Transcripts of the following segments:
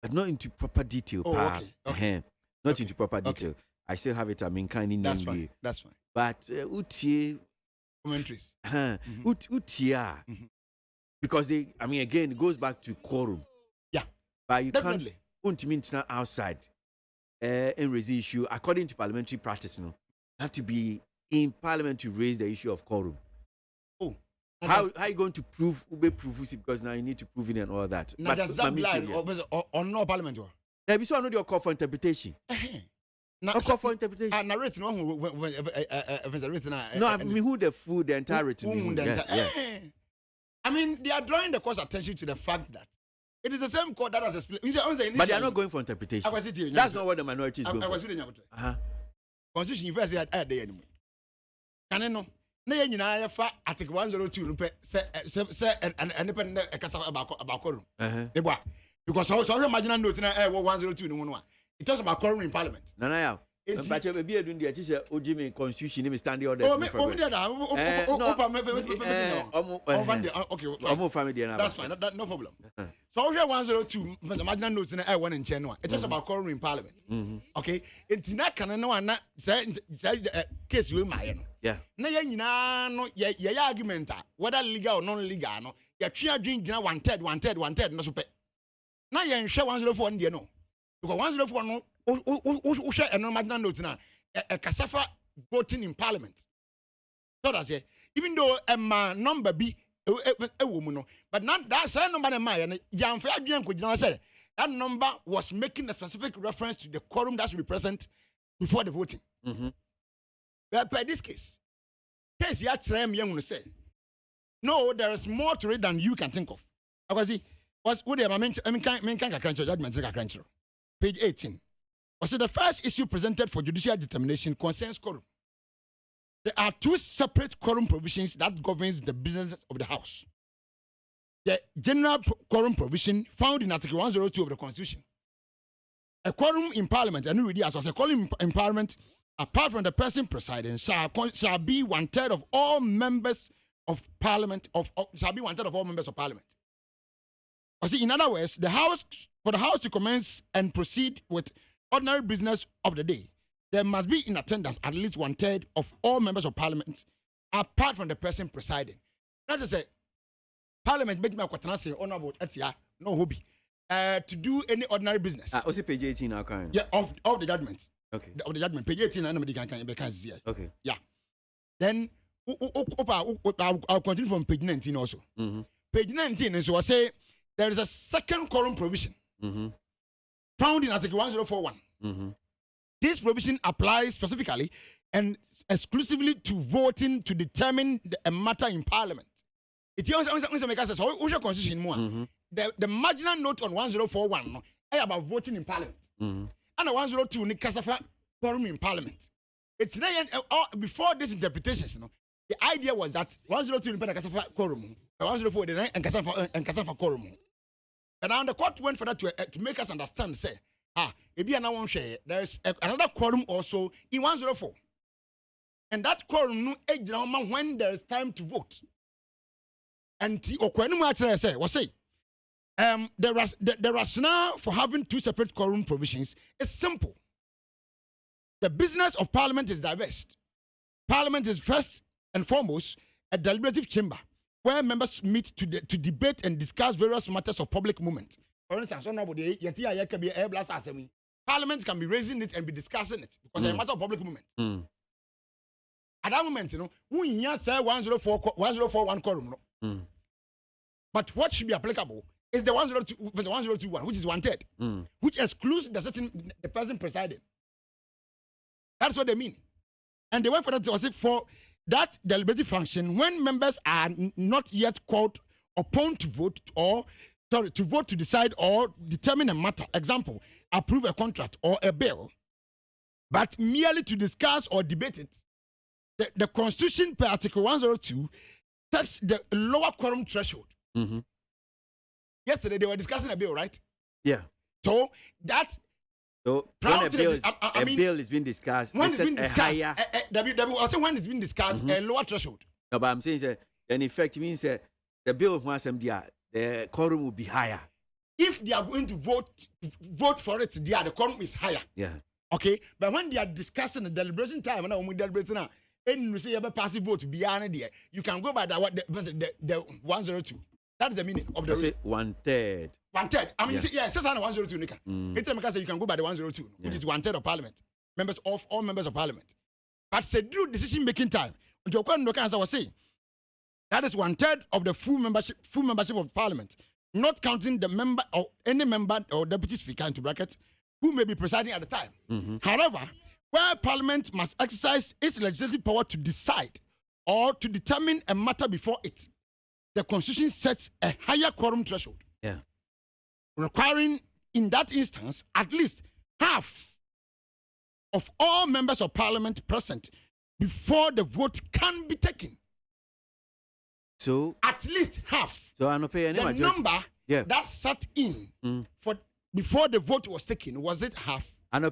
but not into proper detail. Oh, okay. Not into proper detail. Okay. I still have it. I mean, kind of. That's fine. That's fine. But utie commentaries. Utia. Because they, I mean, again, it goes back to quorum. Yeah. But you Definitely. can't outside and raise the issue according to parliamentary practice. You have to be in parliament to raise the issue of quorum. Oh. How are you going to prove because now you need to prove it and all that? Now does that lie or no parliament? There be so no call for interpretation. Now call for interpretation. Narrate no written. No, I mean who the food the entire written. I mean they are drawing the court's attention to the fact that it is the same court that has explained. But they are not going for interpretation. That's not what the minority is going for. Constitution you first said there anymore. Can I know? Na ye nyina ya fa article 102 no pe say independent kasa about quorum. Because so marginal note na 102 no no it talks about quorum in parliament. Nana ya. But you be doing the teacher OGYEMANG constitution name standing orders. Okay. That's fine. No problem. So here 102 the marginal note na 1 in January. It talks about quorum in parliament. Okay. It's not can no na say case we my no. Yeah. Na ya nyina no ye argument whether legal or non legal no ya twa adwin gina 1/3 no so pe. Na ye nhwe 104 no no. Because 104 no share a marginal note now a casafa voting in parliament. So that's it. Even though a number be a woman, but not that same number in my young fair said that number was making a specific reference to the quorum that should be present before the voting. But by this case you actually young say no, there is more to it than you can think of. Because he was with the page 18. So the first issue presented for judicial determination concerns quorum. There are two separate quorum provisions that governs the business of the House. The general quorum provision found in Article 102 of the Constitution. A quorum in Parliament, and really as a quorum in Parliament, apart from the person presiding, shall be 1/3 of all members of Parliament. Shall be 1/3 of all members of Parliament. In other words, for the House to commence and proceed with ordinary business of the day, there must be in attendance at least 1/3 of all members of Parliament, apart from the person presiding. Not to say, Parliament make me a honorable etia no hobby to do any ordinary business. Also page 18 now, kind. Yeah, of the judgment. Okay. Of the judgment, page 18, and can see. Okay. Yeah. Then I'll continue from page 19 also. Page 19 is what say there is a second quorum provision. Found in Article 1041. This provision applies specifically and exclusively to voting to determine a matter in Parliament. It also make us say, so constitution more. The marginal note on 1041 about voting in Parliament. And 102 ni kasafa quorum in Parliament. It's before this interpretations, the idea was that 102 in kasafa quorum, 104 and kasafa quorum. And now the court went for that to make us understand, say, there's another quorum also in 104. And that quorum when there is time to vote. And the rationale for having two separate quorum provisions is simple. The business of Parliament is diverse. Parliament is first and foremost a deliberative chamber where members meet to debate and discuss various matters of public moment. For instance, Parliament can be raising it and be discussing it because it's a matter of public moment. At that moment, we here say 1041 quorum. But what should be applicable is the 1021, which is 1/3, which excludes the person presiding. That's what they mean. And they went for that to say for that deliberative function when members are not yet called upon to vote to decide or determine a matter. Example, approve a contract or a bill, but merely to discuss or debate it. The Constitution per Article 102 sets the lower quorum threshold. Yesterday they were discussing a bill, right? Yeah. So that. So when a bill is being discussed, when it's been discussed, when it's been discussed, a lower threshold. No, but I'm saying that in effect it means that the bill of mass MDR, the quorum will be higher. if they are going to vote for it, the quorum is higher. Yeah. Okay, but when they are discussing the deliberation time, and we deliberating now, and we say you have a passive vote beyond there, you can go by the 102. That's the meaning of the say 1/3. 1/3. I mean, yeah, 102. Nika. Say you can go by the 102, which is 1/3 of Parliament, members of all members of Parliament. But say through decision making time, as I was saying, that is 1/3 of the full membership of Parliament, not counting the member or any member or deputy speaker into brackets who may be presiding at the time. However, where Parliament must exercise its legislative power to decide or to determine a matter before it, the Constitution sets a higher quorum threshold, requiring in that instance at least half of all members of Parliament present before the vote can be taken. So at least half. So I don't pay any the number that sat in for before the vote was taken, was it half? And I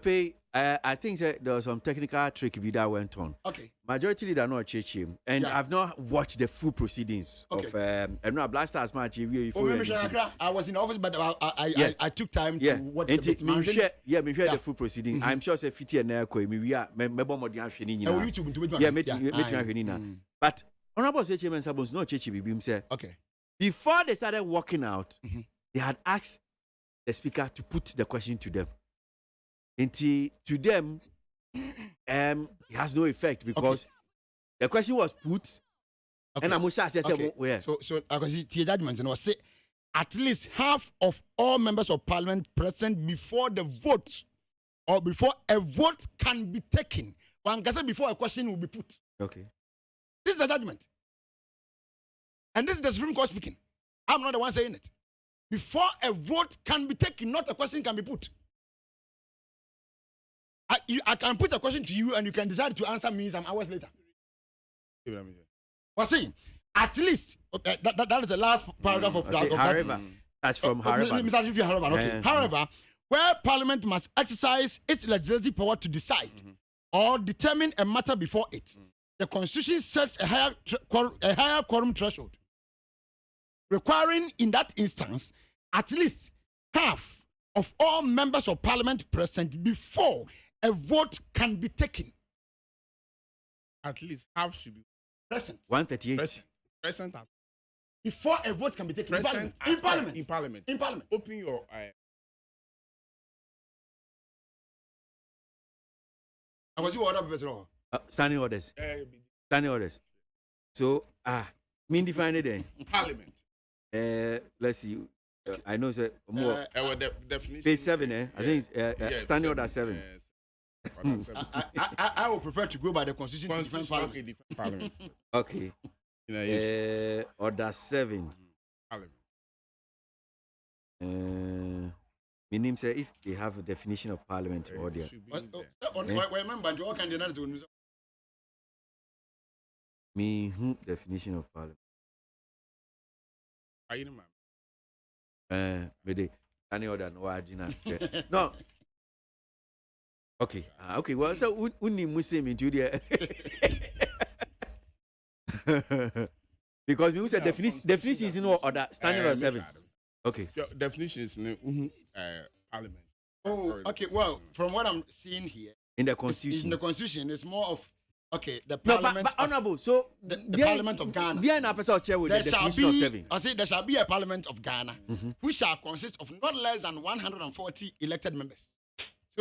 think that there was some technical trick that went on. Okay. Majority leader not church him, and I've not watched the full proceedings of Blasters match. I was in office, but I took time to watch the the full proceedings. I'm sure say 50 and now but Honorable Chairman Sabons no church say before they started walking out, they had asked the speaker to put the question to them. And to them, it has no effect because the question was put, and Amusha said, So I can see the judgment and was say at least half of all members of Parliament present before the vote or before a vote can be taken. One can say before a question will be put. Okay. This is the judgment. And this is the Supreme Court speaking. I'm not the one saying it. Before a vote can be taken, not a question can be put. I can put a question to you and you can decide to answer me some hours later. What's saying? At least, that is the last paragraph of that. However, that's from however. However, where Parliament must exercise its legislative power to decide or determine a matter before it, the Constitution sets a higher quorum threshold, requiring in that instance at least half of all members of Parliament present before a vote can be taken. At least half should be present. 138. Present. Before a vote can be taken in Parliament. In Parliament. Open your And was you order professor? Standing orders. Standing orders. So mean define it then. Parliament. Let's see. I know sir more. Definition. Page 7, I think it's standing order 7. I would prefer to go by the Constitution to defend Parliament. Okay. Order 7. Meaning say if they have a definition of Parliament or there. Definition of Parliament. Any other no. Okay. Okay. Well, so we need Muslim into there. Because we said definition is in order standing order 7. Okay. Definition is in Parliament. Oh, okay. Well, from what I'm seeing here in the Constitution, it's more of the Parliament. No, but honorable. So the Parliament of Ghana. There shall be. I say there shall be a Parliament of Ghana, which shall consist of not less than 140 elected members.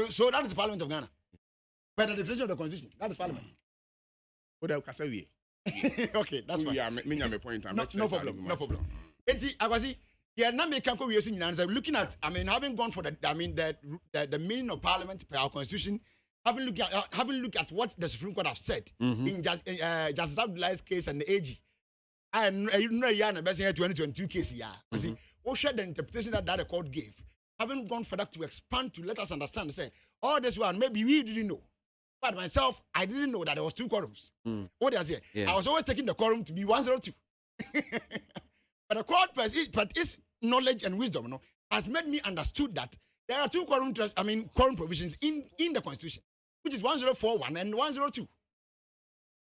So that is the Parliament of Ghana. By the definition of the Constitution, that is Parliament. Okay, that's fine. No problem. Looking at, having gone for the meaning of Parliament per our Constitution, having looked at what the Supreme Court have said in Justice Abdullah's case and the AG, and you know, 2022 case, what should the interpretation that the court gave? Having gone for that to expand to let us understand, say, all this one, maybe we didn't know. But myself, I didn't know that there was 2 quorums. What I say? I was always taking the quorum to be 102. But the court, but its knowledge and wisdom, has made me understood that there are 2 quorum provisions in the Constitution, which is 1041 and 102.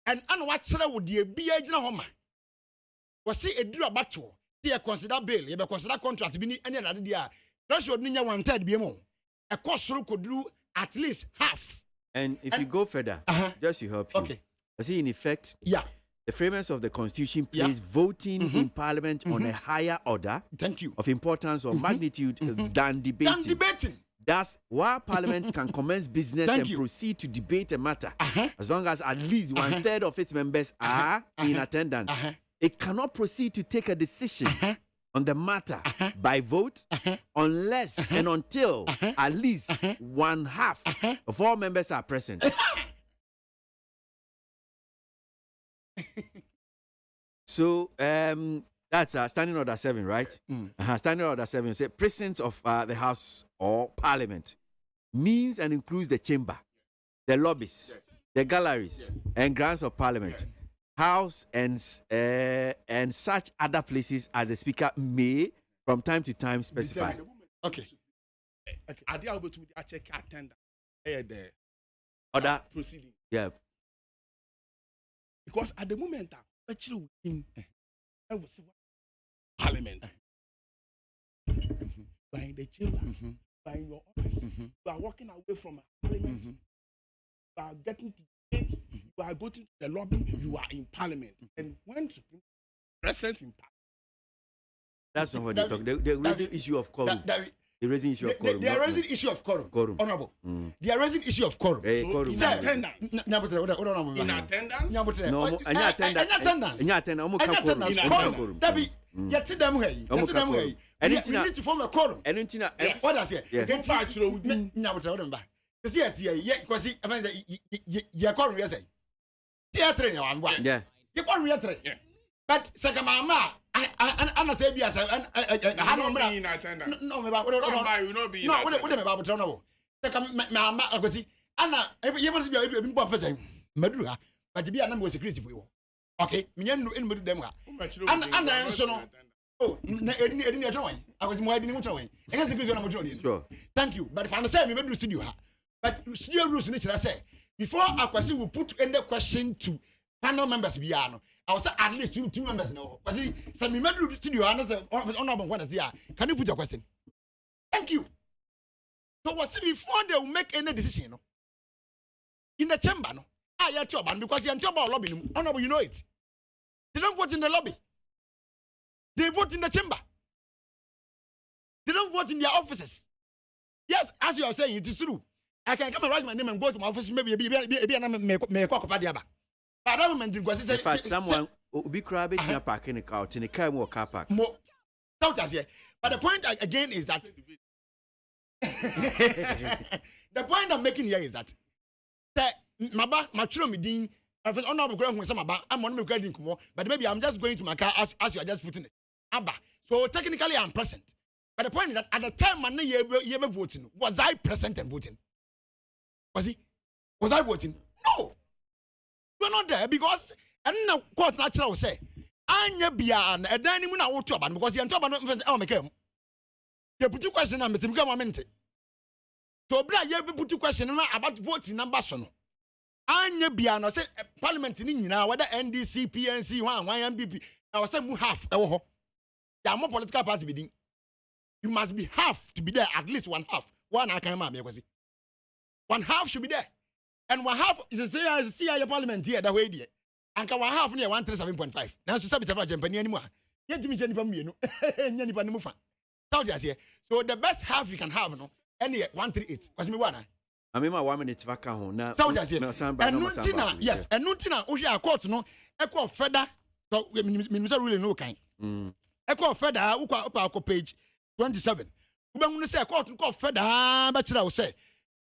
And what would the be a homa? Was see a drew a battle? They consider bail, you consider contract, any other idea. threshold ninya 1/3 BMO. A cost could do at least half. And if you go further, just to help you. Okay. I see in effect, Yeah. the framers of the Constitution place voting in Parliament on a higher order Thank you. of importance or magnitude than debating. Than debating. Thus, while Parliament can commence business Thank and you. proceed to debate a matter, as long as at least 1/3 of its members are in attendance, it cannot proceed to take a decision on the matter by vote unless and until at least 1/2 of all members are present. So that's Standing Order 7, right? Standing Order 7 says presence of the House or Parliament means and includes the chamber, the lobbies, the galleries, and grounds of Parliament, House, and such other places as the Speaker may, from time to time, specify. Okay. Are they able to check attendance? The Other proceeding. Yeah. Because at the moment, actually, in Parliament, by in the chamber, by in your office, you are walking away from Parliament, you are getting to debate, you are going to the lobby, you are in Parliament. And when present in Parliament, That's not what they talk. They raise the issue of quorum. They raise the issue of quorum. They are raising issue of quorum. Honorable. They are raising issue of quorum. Quorum. in attendance. In attendance? No, any attendance. Yet them way. We need to form a quorum. And What does it? Yeah. Get back to the because because you quorum, yes. Theatre, yeah. you quorum, yes. But Sakamama, I say, yes, I don't be in attendance. no, You will not be in attendance. what about Tono? Mamma, I was see, Anna, you must be a bit more for saying, Madura, but to be a number of security for you. Okay, Mian in with them. Anna, so no. Oh, I join. I was more than join. And that's a good one. Sure. Thank you. But if I understand, we do studio. But studio rules in nature, I say, before our question, we put in the question to panel members. Biano. I was at least two members now. But see, some me do studio. Honorable one is here. Can you put your question? Thank you. So was it before they will make any decision? No? In the chamber, no. I have job, and because you have job lobby, honorable, you know it. They don't vote in the lobby. They vote in the chamber. They don't vote in their offices. Yes, as you are saying, it is true. I can come and write my name and go to my office. Maybe may cock of Adiaba. But that moment, because in fact, someone will be crabbing in a park in a car, in a car or car park. More. But the point again is that the point I'm making here is that my children, I'm on my more, but maybe I'm just going to my car as you are just putting it. Abba. So technically I'm present. But the point is that at the time you were voting, was I present and voting? Was I voting? No. You're not there because and now court natural say Anya Bian and then you know what because you're talking about you put two questions and become a minute. So you put two questions about voting number son. Anya Biano said Parliament in now whether NDC, PNC, one YMPP. I was saying half. There are more political parties bidding. You must be half to be there, at least one half. One I can't remember. One half should be there. And one half is a CI Parliament here, the way there. And one half near 137.5. Now, to submit a Japan anymore. Yet to me, Jenny from you, so the best half you can have, no, any 138. Because me one. I mean, my 1 minute vaca home now. And yes, and Nutina, Oshia court, no, echo feather. So, Minister really no kind. Echo feather, Uka page 27. We're going to say a court called feather, but I will say,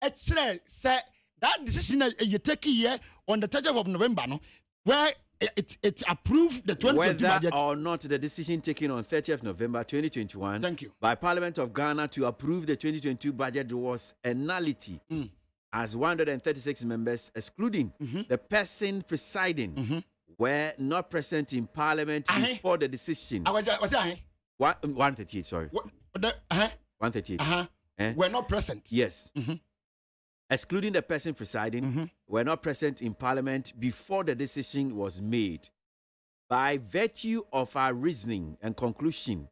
actually, say that decision you take here on the 30th of November, no, where it approved the 2020 budget. Whether or not the decision taken on 30th November 2021 Thank you. by Parliament of Ghana to approve the 2022 budget was a nullity, as 136 members, excluding the person presiding, were not present in Parliament before the decision. Was I? 138, sorry. 138. We're not present. Yes. Excluding the person presiding, were not present in Parliament before the decision was made. By virtue of our reasoning and conclusion,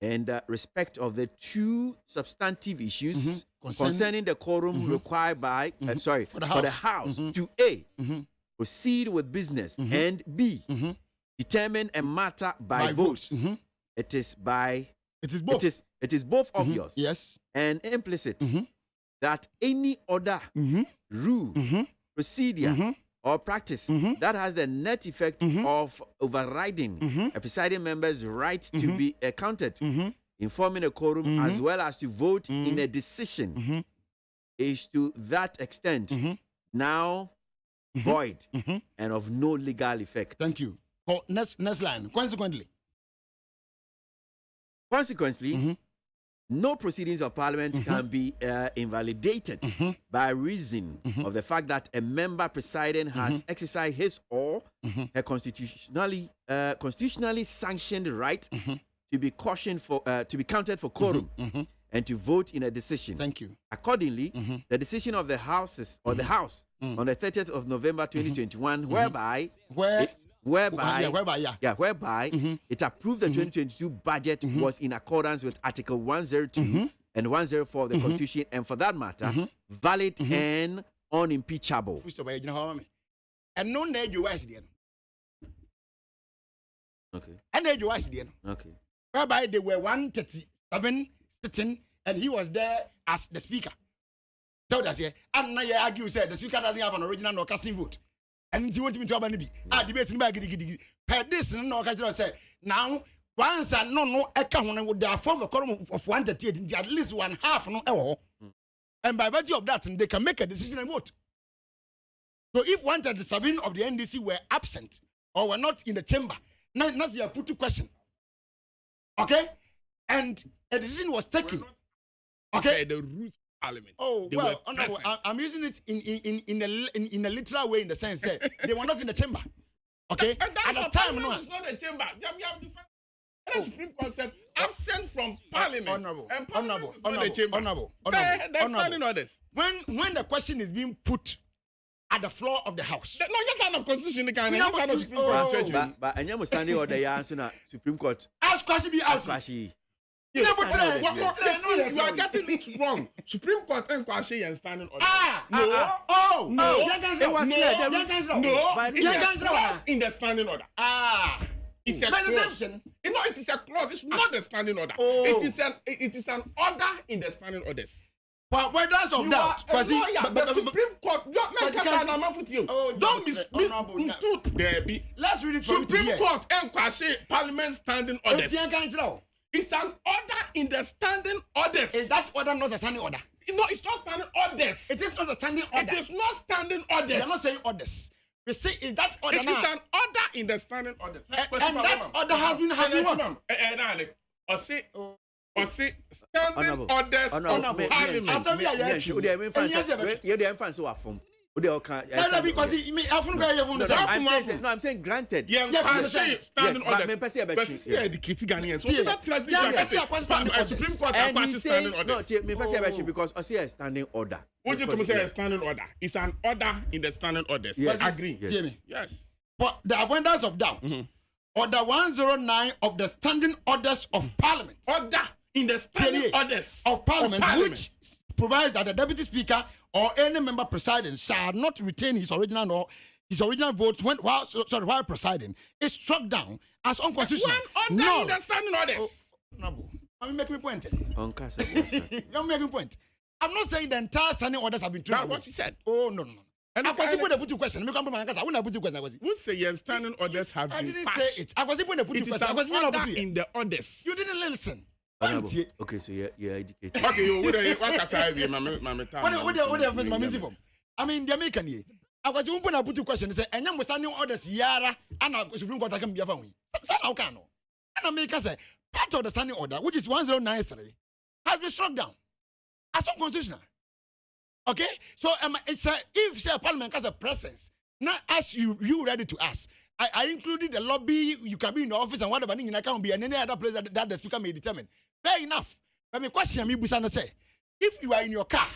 in respect of the two substantive issues concerning the quorum required by, for the House, to A, proceed with business, and B, determine a matter by votes. It is both obvious and implicit that any other rule, procedure, or practice that has the net effect of overriding a presiding member's right to be counted in forming a quorum as well as to vote in a decision is to that extent now void and of no legal effect. Thank you. Next line. Consequently, no proceedings of Parliament can be invalidated by reason of the fact that a member presiding has exercised his or her constitutionally sanctioned right to be cautioned for to be counted for quorum and to vote in a decision. Thank you. Accordingly, the decision of the House on the 30th of November 2021, whereby it approved the 2022 budget was in accordance with Article 102 and 104 of the Constitution, and for that matter, valid and unimpeachable. And no need you ask them. Okay. And then you ask them. Okay. Whereby they were 137 sitting, and he was there as the speaker. So that's it. And now you argue said the speaker doesn't have an original or casting vote. And you want me to have any debate in bag. Per this, no, I say now. Once and no account with their form of quorum of 138, at least one half no error. And by virtue of that, they can make a decision and vote. So if 137 of the NDC were absent or were not in the chamber, now you put to question. Okay? And a decision was taken. Okay? The rules of Parliament. Oh, well, Honorable, I'm using it in a literal way in the sense that they were not in the chamber. Okay? And that's at the time, no. It's not a chamber. The Supreme Court says absent from Parliament. Honorable. They're standing orders. When the question is being put at the floor of the House. No, just out of Constitution, they can. Just out of Supreme Court. But and you're standing order, you answer na Supreme Court. Ask question be asked. You are getting it wrong. Supreme Court and Kwashi and standing order. No. It was clear. No. In the standing order. It's a clause. It is a clause. It's not the standing order. It is an order in the standing orders. But where does of that? The Supreme Court. Don't mistooth there be. Let's read it. Supreme Court and Kwashi Parliament standing orders. It's an order in the standing orders. Is that order not a standing order? No, it's not standing orders. It is not a standing order. It is not standing orders. They are not saying orders. We say, is that order it now? It is an order in the standing order. And that order has been having what? Or say standing orders of Parliament. I'm saying granted. Standing orders. Because I say standing order. What do you say standing order? It's an order in the standing orders. Yes. Agree. Yes. For the avoidance of doubt, Order 109 of the Standing Orders of Parliament. Order in the Standing Orders of Parliament, which provides that the Deputy Speaker or any member presiding shall not retain his original vote while presiding, is struck down as unconstitutional. One order in the Standing Orders. No, I'm making a point. You're making a point. I'm not saying the entire Standing Orders have been thrown away. That's what you said. Oh, no. And I was put a question. I wouldn't put you question. Who say your standing orders have been I didn't passed? say it. I was put a question. It is an order in the orders. You didn't listen. Okay, so you're educated. Okay, what I mean, the American year. I was going to put you question. Say, and I'm standing orders. Yara, and I Supreme Court can be a family. How can no? And America say part of the standing order, which is 1093, has been struck down as unconstitutional. Okay, so if a parliament has a presence, not as you ready to ask. I included the lobby. You can be in the office and whatever. You can be in any other place that the speaker may determine. Fair enough. But my question, me Busana say, if you are in your car,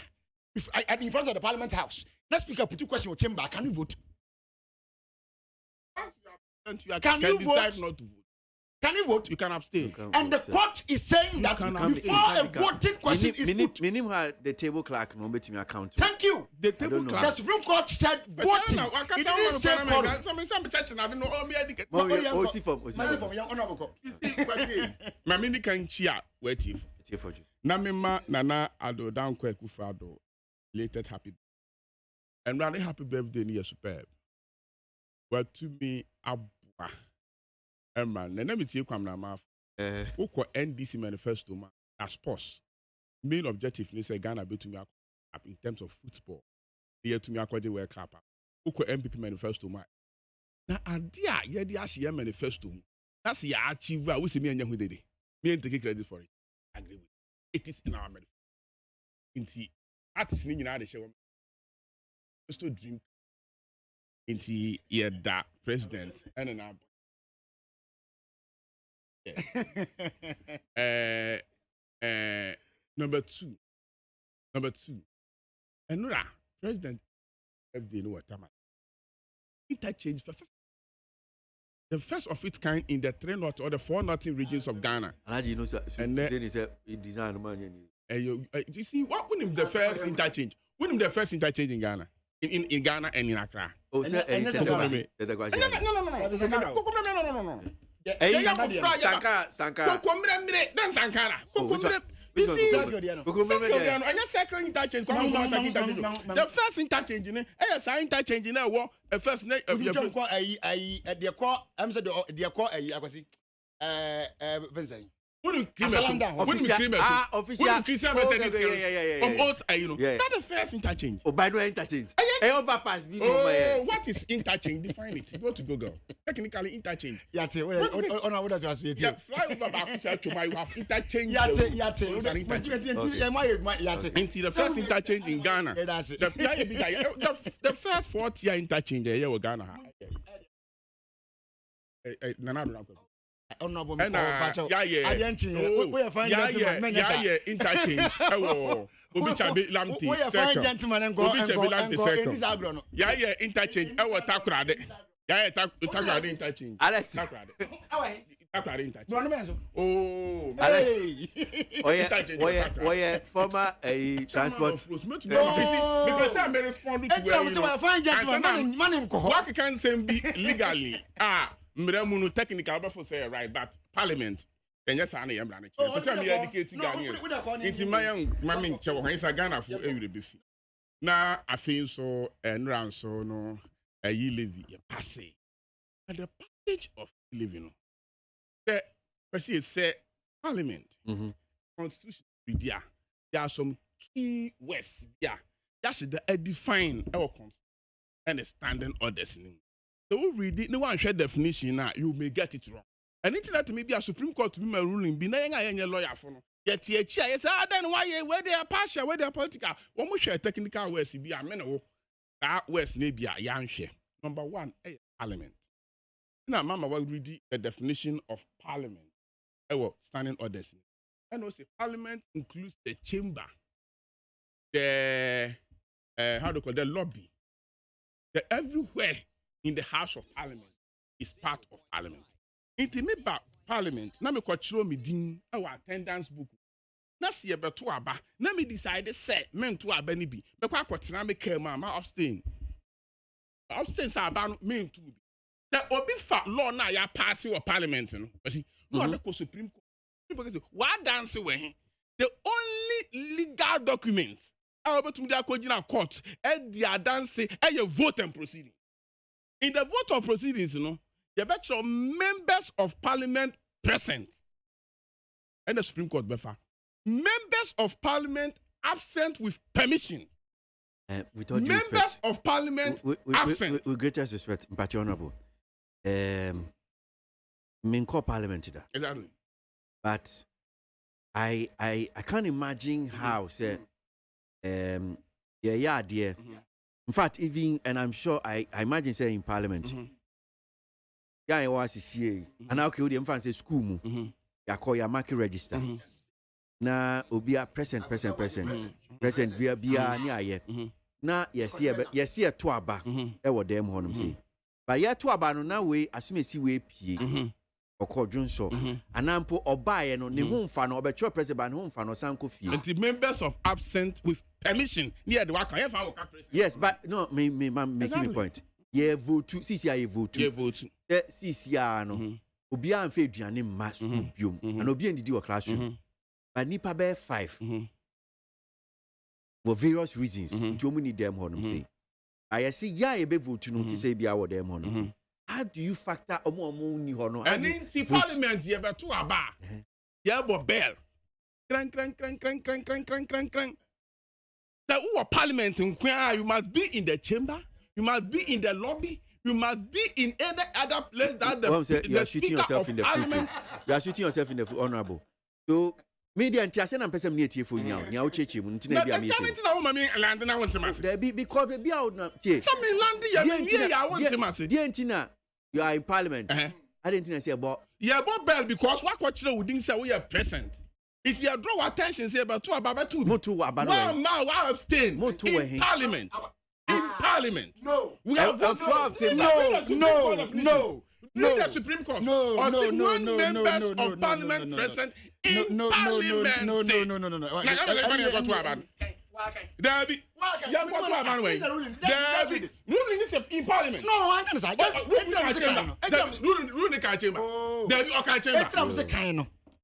in front of the Parliament House, the speaker put your question in chamber. Can you vote? Can you decide not to vote? Can you vote? You can abstain. And the court is saying that before a voting question is put. Minim had the table clerk no bet me account. Thank you. The table clerk. The Supreme Court said voting. It didn't say quorum. Some church na no o me educate. Osi from. You see, Mamini can cheer. Wait if. Namima Nana Ado Dankwe Kufado. Related happy. And rather happy birthday near superb. Well, to me, Abba. Man, let me tell you, come now, Maf. Oko NDC manifesto, man, as sports. Main objective is Ghana be to me in terms of football. Here to me, according to World Cup. Oko MPP manifesto, man. Now, idea, yeah, the Asia manifesto. That's the achieve. We see me and Yahu Dede. Me and take credit for it. I agree with it. It is in our manifesto. Inti artists in the United States. Still drink. Inti yeah, that president and an ab. Number two. And no, president FD no what interchange for the first of its kind in the 3 north or the 4 northern regions of Ghana. And you know, and then he said he designed money. You see, what wouldn't the first interchange? Wouldn't the first interchange in Ghana? In Ghana and in Accra. Oh, sir, no. Sankara. The first interchange, the first interchange, interchange in a war, a first name of your Vincent. Wouldn't That's the first interchange. Oh, by the way, interchange. Overpass. What is interchange? Define it. Go to Google. Technically, interchange. Yate. Fly over back to my have interchange. Into the first interchange in Ghana. The first 4-tier interchange there with Ghana. Honorable interchange. Interchange. Alex. Alex. Former transport. Because I'm responding to what can say be legally. Mremunu technical for say right, but Parliament. Then yes, I am running. Because I'm educating Ghanaians. Into my young mammy, Ghana for every beefy. Now I feel so and round so no. You live your passage. And the package of living. The say Parliament, Constitution, there are some key words. That's the define our constitution and the standing orders. So we read it, no one share definition now, you may get it wrong. And it's not maybe a Supreme Court to be my ruling, be named a lawyer for no. Yet, yes, then why where they are partial, where they are political. One more share technical words, be a man that West may be a young share. Number one, Parliament. Now, Mama will read the definition of Parliament. Standing orders. And also, Parliament includes the chamber, the the lobby, the everywhere in the House of Parliament is part of Parliament. Intimate Parliament. Na me kwachiro me din our attendance book. Na see beto aba. Na me decide say men to aba ni bi. Be kwa kwatena me came ma abstain. Abstain sa aba no men to bi. The obi fa law na ya pass your Parliament no. See, no na ko Supreme Court. People say, "What dance we?" The only legal document I to me the court and the dance and your vote and proceeding. In the vote of proceedings, you bet your members of Parliament present. And the Supreme Court befa. Members of Parliament absent with permission. With all due members respect, of Parliament absent. With greatest respect, but honorable. Minko Parliament. Exactly. But I can't imagine how say dear. In fact, even and I'm sure I imagine say in Parliament. Yeah, I was CA. And now okay, the say school mu. Ya call your market register. Na obia present. Present bia ni aye. Na yes here to aba. E wo dem honum say. But here to aba no na we assume si we pie. Oko Junso. Anampo Obaye no ne ho mfa no obetro president ho mfa no sanko fie. And the members of absent with permission near the work. Yes, but no, me making a point. Ye vote to CCI vote to. Ye vote to. CCI no. Obi an fe aduane ma school biom. And obi ndidi wo classroom. But nipa be 5. For various reasons. Nti need them honum say. I see ya e be vote no to say bia wo them honum. How do you factor omo ni hono? And in the parliament ye be to aba. Ye bo bell. Crank. The parliament in you must be in the chamber, you must be in the lobby, you must be in any other place that you are shooting yourself in the foot. You are shooting yourself in the foot, honorable. So media and Tiasen and Pesam near for now. Now chechi muntina be amazing. Land and I want to mass. There be because be out now. Some land I want to mass. Dientina, you are in parliament. I didn't say about bell because what you wouldn't say we are present. It's your draw attention say about 2 about 2. One abstain in parliament. In parliament. No. We have no. The Supreme Court. No. Members of parliament present in parliament. No. Debbie, ruling is in parliament. No, I can't say. Ruling can't chamber. Debbie, okay, chamber.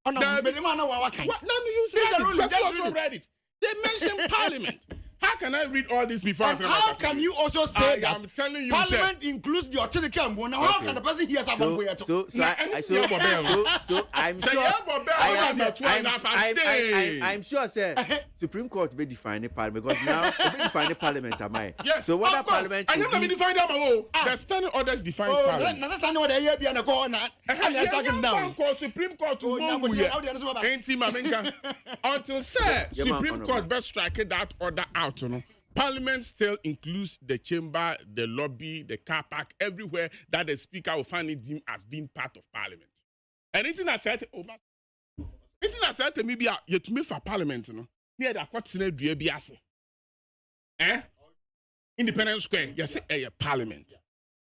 Oh no, let me use it. They mentioned parliament. How can I read all this before? And how can you also say that I'm telling you, parliament includes the authority? How can the person hear something? So I'm sure, sir, Supreme Court be defining parliament because now we define the parliament, am I? Yes. So what parliament? I never define them. The standing orders define parliament. That's standing order here be on the corner. And they're talking down. Supreme Court to until say Supreme Court best strike that order out. Parliament still includes the chamber, the lobby, the car park, everywhere that the speaker will find it deemed as being part of parliament. And anything I said, to me, you to me for parliament, near the court senate, do be Independence Square, you say a parliament.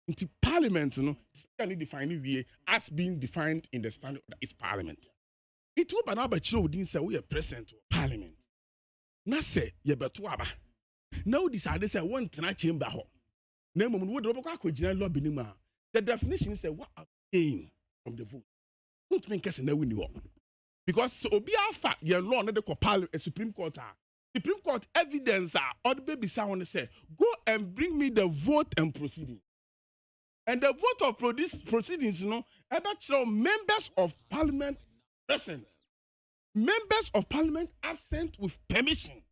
Into parliament, speaker need define it as being defined in the standard that it's parliament. It will be now, but you didn't say we are present to parliament. Na say ye beto aba now decide say one can chamber ho na mum wo do boko akogina lobby ni ma the definition is say what abstain from the vote don't mean kese na wini ho because obi afa ye law na the Supreme Court evidence or the baby sound say go and bring me the vote and proceedings and the vote of proceedings about members of parliament present. Members of parliament absent with permission.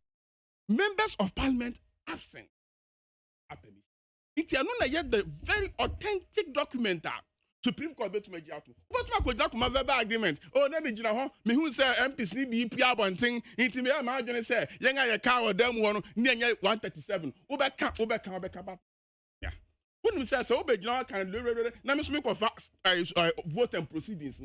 Members of parliament absent. It's not yet the very authentic document that Supreme Court bet to make out. What could not come verbal agreement? Oh, let me know me who say MPC be PR one thing. Into me, I'm going to say, young I car or them one near 137. Obeka. Yeah. When we say so, Obeka can do. Now, Mr. Vote and proceedings.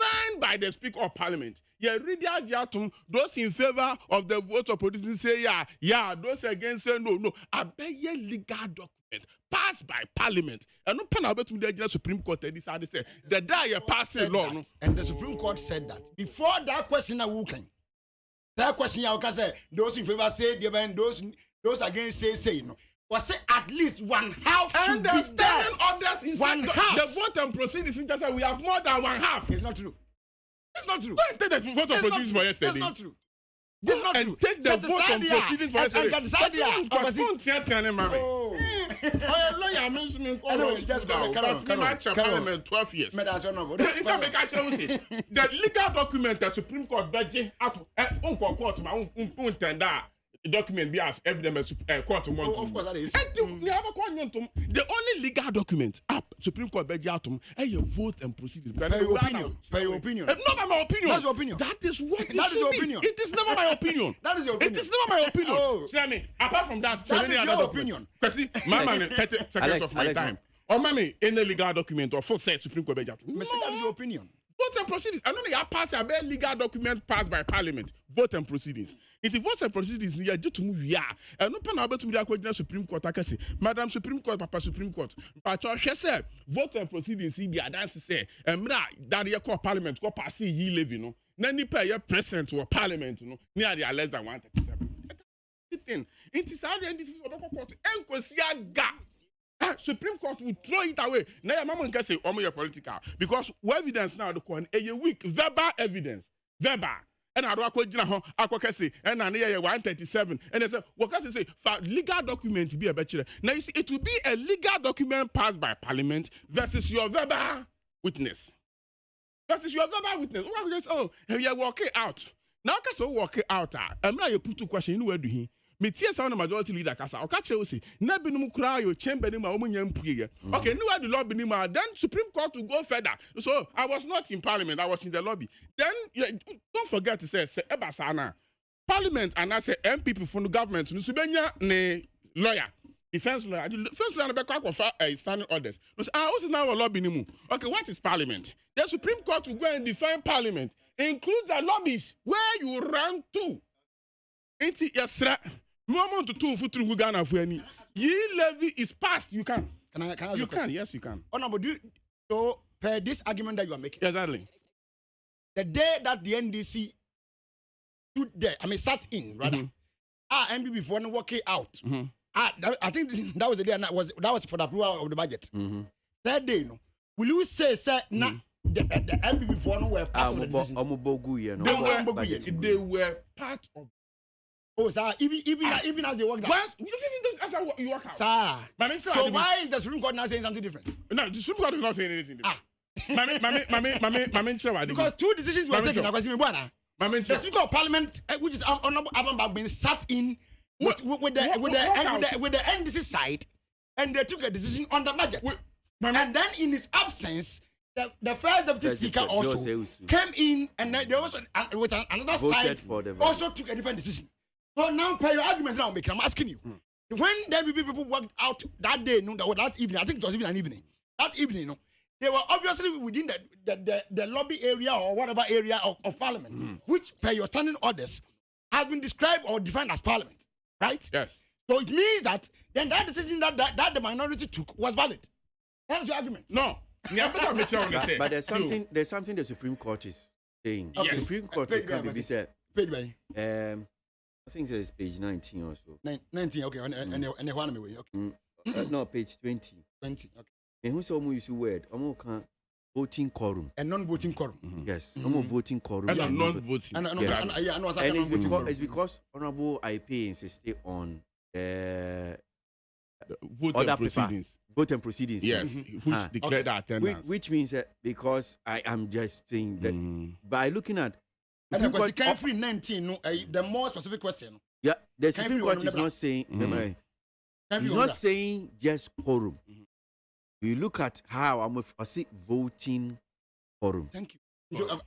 Signed by the Speaker of Parliament. Those in favor of the vote of producing say yeah. Those against say no. A very legal document passed by Parliament. And no pen about the Supreme Court decided say the day passing law. And the Supreme Court said that before that question are working. That question you can say those in favor say those against say no. Was say at least one half should be there. Others in one half. The vote and proceedings just say we have more than one half. It's not true. It's not true. Don't take the vote and proceedings for yesterday. It's not true. It's not true. Take the vote and proceedings for yesterday. Lawyer means me parliament 12 years. The legal document the Supreme Court budget the document be as evidence court of course that is. The only legal document Supreme Court budget your vote and proceedings. Per your opinion. Not my opinion. That's your opinion. That is what that is your opinion. It is never my opinion. That is your opinion. It is never my opinion. Tell me, apart from that, that is your opinion. See, my man, 30 seconds of my time. Or mommy, any legal document or full set Supreme Court budget. That is your opinion. Vote and proceedings. I know they are passed a very legal document passed by Parliament. Vote and proceedings. If the vote and proceedings near due to move, yeah. And no pen about to the Supreme Court. I can say, Madam Supreme Court, Papa Supreme Court. But she said, vote and proceedings. He be a dance say, and that you call Parliament, go pass ye live, you know. Nani pay your present to a Parliament, you know, near they are less than 137. It is how the end court and Supreme Court will throw it away. Now your mama can say, "Oh, you're political," because evidence now the court a weak verbal evidence, verbal. And I don't know how I say, and I near 137. And they say, what can say? For legal document to be a bachelor. Now you see, it will be a legal document passed by Parliament versus your verbal witness. That is your verbal witness. Oh, you walk it out. Now, can so walk it out. I'm not you put two questions. Where do he? Me tears sound majority leader kasa o ka chere say na binum kura your chamber ni ma o munya mpuye okay no where the lobby ni ma then Supreme Court to go further. So I was not in Parliament, I was in the lobby. Then don't forget to say eba sana Parliament and I say MPP from the government no subenya ne lawyer defense lawyer be kwa for standing orders. No say what's now a lobby ni mu. Okay, what is Parliament? The Supreme Court will go and defend Parliament, includes the lobbies where you run to. Ain't it yes sir? Moment to two foot through Ghana for any. Ye levy is passed. You can. You can. Yes, you can. Oh no, but so per this argument that you are making. Exactly. The day that the NDC stood there, sat in rather. MPP before working out. I think that was the day. That was for the approval of the budget. That day, no. Will you say na the MPP before were part of the decision? They were part of. Oh, sir, even as they work out. Even you work out. Sir. So why is the Supreme Court now saying something different? No, the Supreme Court is not saying anything different. Because two decisions were taken. The Speaker of Parliament, which is Honorable Abamba, been sat in with the NDC side, and they took a decision on the budget. And then in his absence, the first deputy speaker also came in, and they also with another side also took a different decision. So now, per your arguments now, I'm asking you. When the MPP people worked out that day, that evening, I think it was even an evening. That evening, they were obviously within the lobby area or whatever area of Parliament, which, per your standing orders, has been described or defined as Parliament, right? Yes. So it means that then that decision that the minority took was valid. That's your argument. No. But there's something the Supreme Court is saying. Okay. The Supreme Court said. I think it's page 19 or so. 19, okay. And okay. No, page 20. 20, okay. And who's almost use the word? Voting quorum. A non-voting quorum. Yes, voting quorum. And a non-voting. And it's because Honorable IP insisted on vote and proceedings. Vote and proceedings. Yes, which declared that attendance. Which means that because I am just saying that by looking at and because you can't free 19, the more specific question. Yeah, the Supreme Court is not saying. He's not saying just quorum. We look at how I see voting quorum. Thank you. The two are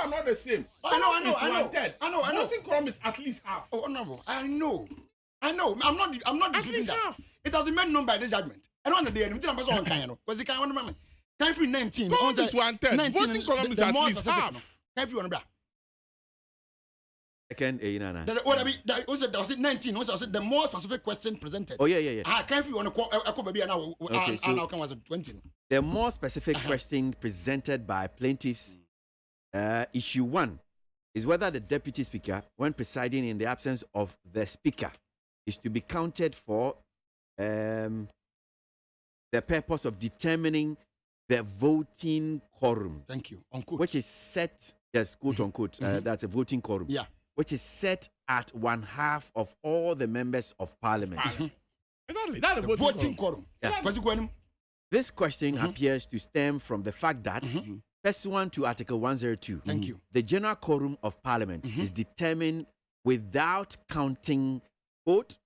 not the same. I know. Voting quorum is at least half. Oh no, I know. I'm not disputing that. Half. It has been made known by this judgment. I don't understand. Because you can't remember. Can free 19. Quorum is 1/3. Voting quorum is at least half. Can free 100. Second, was it 19? Was it the more specific question presented? Oh yeah. Can free 1 baby now? Okay, so now was 20. The more specific question presented by plaintiffs, issue 1, is whether the deputy speaker, when presiding in the absence of the speaker, is to be counted for the purpose of determining the voting quorum. Thank you. Unquote. Which is set, yes, quote unquote, that's a voting quorum. Yeah. Which is set at 1/2 of all the members of Parliament. Exactly. That's the voting quorum. Yeah. This question appears to stem from the fact that, pursuant to Article 102, thank you, the general quorum of Parliament is determined without counting, quote,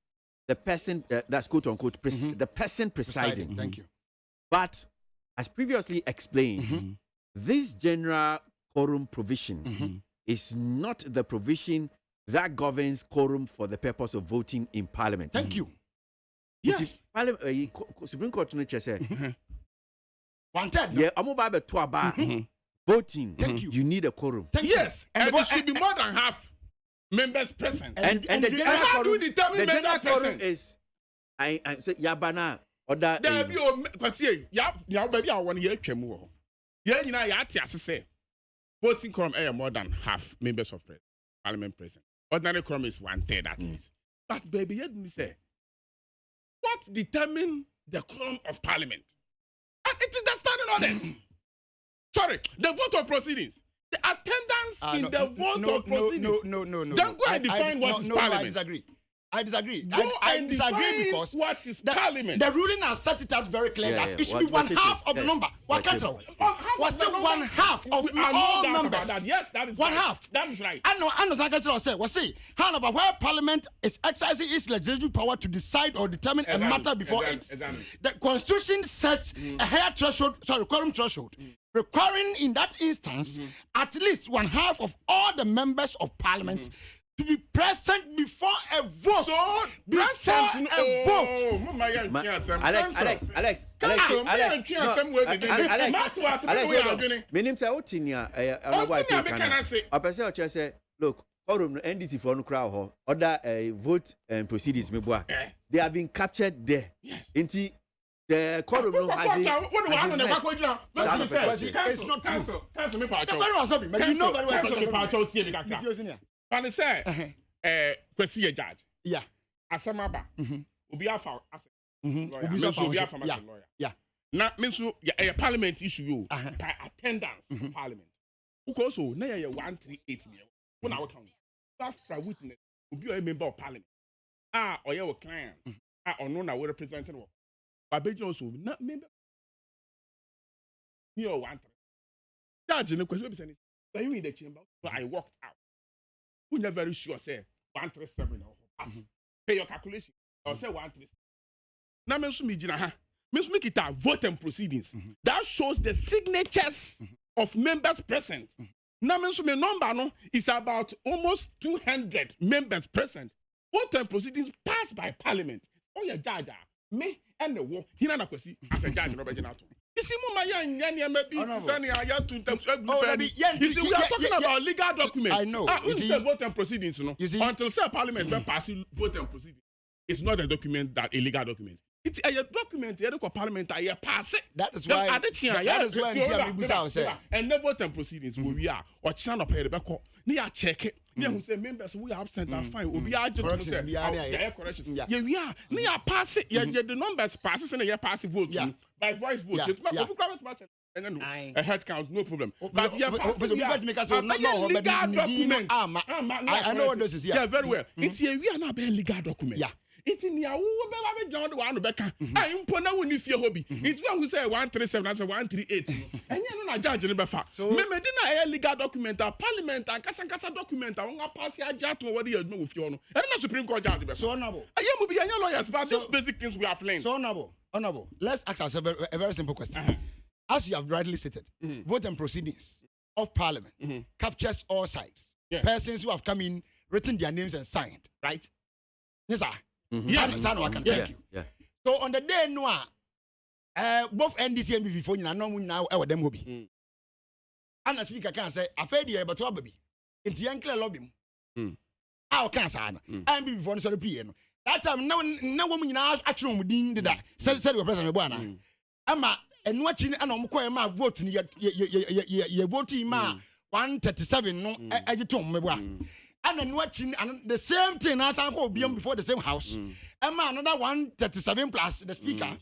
the person, that's quote unquote, the person presiding. Thank you. But, as previously explained, this general quorum provision is not the provision that governs quorum for the purpose of voting in Parliament. Thank you. Yes. Supreme Court said 1/3. Yeah, I'm about to about voting. Thank you. You need a quorum. Yes, and it should be more than half members present. And the general how do you quorum, determine the members general quorum present? is I say Yabana other. There be because ya baby I want to twem wo. Yeah, you know ya ati say voting quorum more than half members of parliament present. Ordinary quorum is 1/3 at least. But baby, you didn't say what determine the quorum of parliament? And it is the standing orders. Sorry, the vote of proceedings. The attendance in the vote of proceedings. No. Then go and define what is parliament. I disagree. Go I and disagree define because what is parliament. The ruling has set it out very clear that it should be one half of the number. What cancel? Was it 1/2 of all members? That. Yes, that is one right. half. That is right. I know Secretary said, was see, however, where Parliament is exercising its legislative power to decide or determine a matter before it. The Constitution sets a higher threshold, quorum threshold, requiring in that instance at least 1/2 of all the members of Parliament to be present before a vote. So, present a vote. Alex. Meaning say otinia say look, quorum NDC for no crowd other vote and proceedings me boa. They have been captured there. Inti the quorum no has it's not cancel me but you know very well. Pani say kwesi ye judge. Yeah. Asamaba. Obi afa lawyer. Obi afa lawyer. Yeah. Na me so a parliament issue you by attendance parliament. Uko so na ye 138 there. When I count. After witness obi a member of parliament. Or your client. Or no na we representing wo. Babejo so na member. You 138. Judge no question be saying. When you in the chamber, so I walked out. Who never very sure say 137 or pay your calculation or say 137. Now me sumi jina ha. Me sumi kita vote and proceedings. That shows the signatures of members present. Now me sumi number no is about almost 200 members present. Vote and proceedings passed by parliament. Oh yeah, judge me and the war. Hina na kwesi as a judge no be jina to. You see, we are talking about legal documents. I know. You see, vote and proceedings, you see, until say Parliament when pass vote and proceedings, it's not a document that a legal document. It's a document. You call Parliament. You pass it. That is why. And the vote and proceedings we are or channel pay the back. Near check it. Near who say members we are absent and fine. We are just corrections. Yeah, we are. Near pass it. Yeah, the numbers passes and you pass vote. Yeah. By voice vote. And then a head count, no problem. But yeah, legal document. I know what this is. Yeah, very well. It's a we are not a legal document. Yeah. It's in your John one Becca. I impona when you fear hobby. It's when we say 137 and 138. And you're not judging the befa. So, me didn't a legal document, a parliament, and Casacasa document. I want to pass your judge to what you know with you. And the Supreme Court judge. So, honorable. I am be your lawyers about these basic things we have learned. So, honorable. Let's ask ourselves a very simple question. As you have rightly stated, vote and proceedings of parliament captures all sides. Yeah. Persons who have come in, written their names and signed, right? Yes, sir. Thank you. Yeah. So on the day both NDC and before you know now them will be. And the speaker can say, I fed you but baby. It's young clear lobby. Our cancer and before the piano. That time no woman actually did that. Said the president Buana. Ama and watching and I'm voting your voting ma 137 no editor. And then watching and the same thing as I hope beyond before the same house. And another 137 plus the speaker.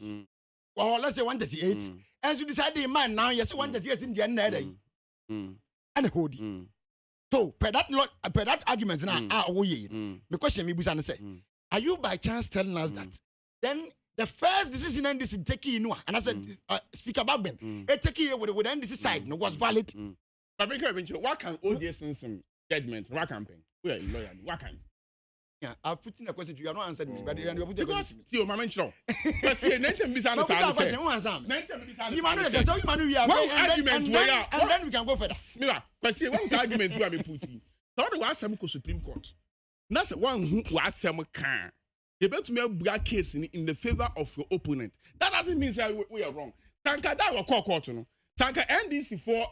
Or let's say 138. As you decide in mind now, yes, 138 in the end. And hold. So per that argument now, the question me was say, are you by chance telling us that then the first decision and this is taking and I said Speaker Babben, it taking with NDC side was valid. But what can OJ some judgment? What campaign? We are lawyer. What can? Yeah, I've put in a question to you. You not answered me, but you put a question. See, you mention. But see, name me answer. Question. Who answer? You argument and then we can go further. Mira, but see, one argument you have been putting. So the one some Supreme Court. That's one who was some can. You better make a case in the favor of your opponent. That doesn't mean that we are wrong. Tanka that will call court no. Tanka NDC for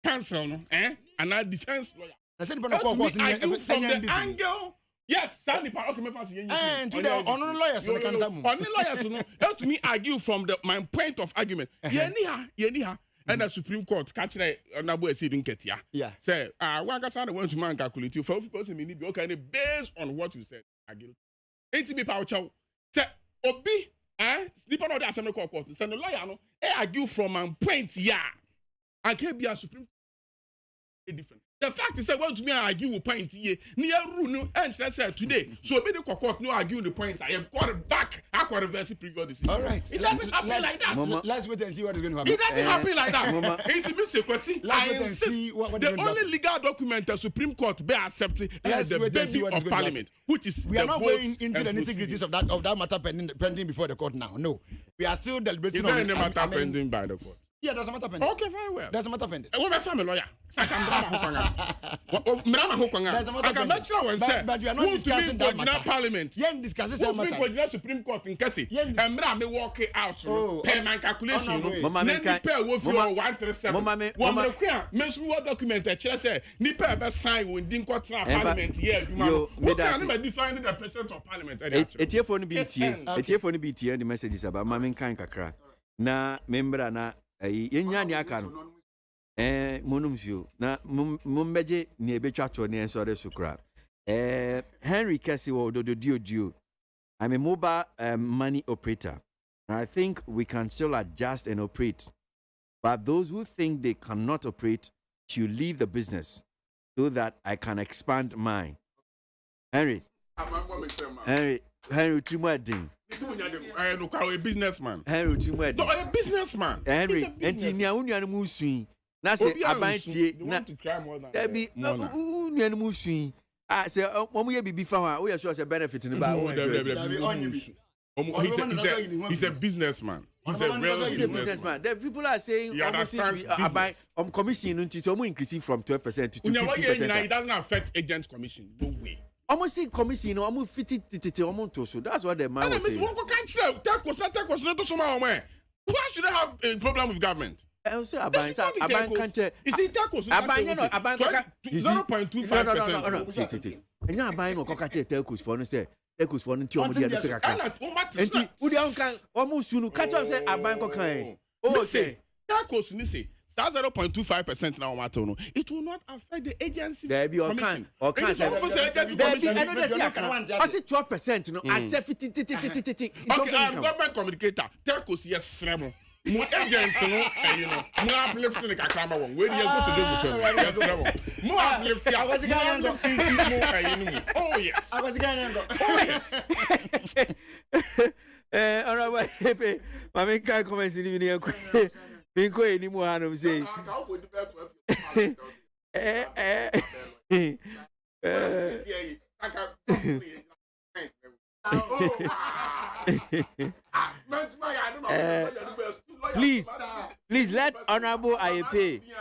counsel no, and our defense lawyer. I said, but from the angle. Yes, Sandy Park. Okay, me fancy. And to the honor lawyers, only lawyers, no. Help me argue from my point of argument. Yeniha, and the Supreme Court catch the Nabu Sidin Ketia. Yeah. Say, one guy went to man calculate you for person me be okay based on what you said. Argue. Ain't me power chow. Say, Obi, sleep on the Assembly Court. Send the lawyer no. Argue from my point, yeah. I can't be a Supreme Court different. The fact is that what me argue with point here near rule and said today. So maybe the court no argue the point. I have got it back. I got reverse previous decision. All right. It doesn't happen like that. Mama, let's wait and see what is going to happen. It doesn't happen like that. Mama, let's wait and see what the only legal document the Supreme Court be accepted is the baby of Parliament, which is we are not going into the nitty-gritties of that matter pending before the court now. No, we are still deliberating on the matter pending by the court. Yeah, there's a matter pending. Okay, very well. There's a matter pending. What about family lawyer? I can but you are not discussing that matter. Parliament. You are discussing that matter. The Supreme Court in Kessie. And me walk it out. Pay my calculation. Mama, me can. Pay wo fi 137. Mama, me so what document e chere say ni pay be sign when din court Parliament here. You can define the president of Parliament. Etiefo no bi tie the messages about mama kan kakra. Na membra na yenya ni aka no monumfio na mumbeje ni ebetwa to ne ensore sukra Henry Kessie wo do I'm a mobile money operator. I think we can still adjust and operate, but those who think they cannot operate should leave the business so that I can expand mine. Henry Timwadin. A businessman. Henry Timwadin. A businessman. Henry, enti nia musui. Na se abantie na debi nia musui. Say omo ye bibi fa ho, we are sure say benefit ni ba. He's a businessman. He's a real businessman. The people are saying commission until so increasing from 12% to 50%. It doesn't affect agent commission. No way. Almost see commission, almost 50 almost so. That's what the man was saying. Why should I have a problem with government? Also, Aban can't. Is it Telcos? Aban 0.25%. No. And now buying or cockatoo Telcos for no say. Telcos for no tea. And Udi can almost soon catch up say Aban cocaine. Oh, say Telcos, Nisi. That's 0.25% now, Matono. It will not affect the agency. There be or can say. There be another 12%. No, at 50. Okay, I'm government communicator. Telcos, yes, Sremo. More agents, you know, more uplifting the Kakama one. When you go to do with them, more uplifting. I was a guy. Oh, yes. I was a guy. Oh, yes. All right, my can't comment in the video. Bingo anymore, I'm saying. Please let Honorable IAP. I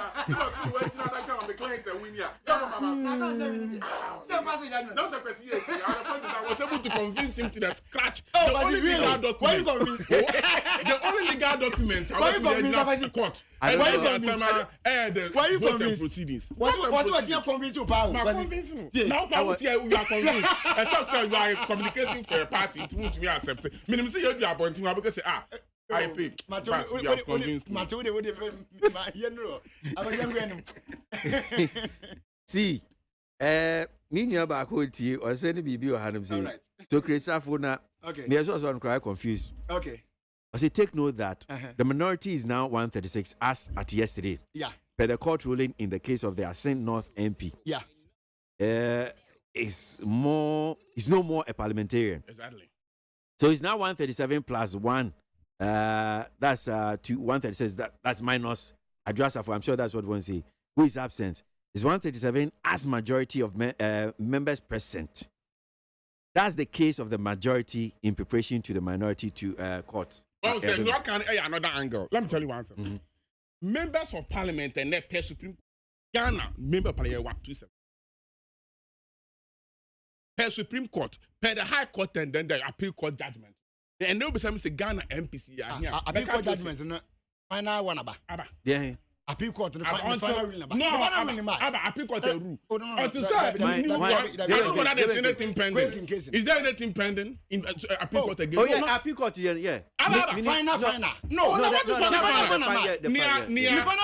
was able to convince him to the scratch. The only legal document. The only legal document. I went to the court. And why you convinced? Proceedings. What you convinced you about? Now, you are convinced. Except you are communicating for a party. It won't be accepted. Minimum say you are appointing because I pay. You have convinced me. See, me near back hold tea or send a baby or hand say. So Chris Afona, okay. Me as well I'm quite confused. Okay. I say take note that the minority is now 136 as at yesterday. Yeah. Per the court ruling in the case of the Ascent North MP. Yeah. Is no more a parliamentarian. Exactly. So it's now 137 plus 1. That's 136. That's minus Adrasafo. I'm sure that's what one say. Who is absent? It's 137 as majority of members present. That's the case of the majority in preparation to the minority to court. Well, you can another angle. Let me tell you one thing. Mm-hmm. Members of Parliament and their Supreme Ghana member Parliament 127. Per Supreme Court, per the High Court, and then the Appeal Court judgment. And they'll be saying Ghana MPC. Appeal Court judgment. Final one about. Yeah. Appeal court the final ruling about. No, appeal court a rule. Until say anything pending. Is there anything pending in appeal court again? Oh yeah, appeal court yeah. Final. No, what is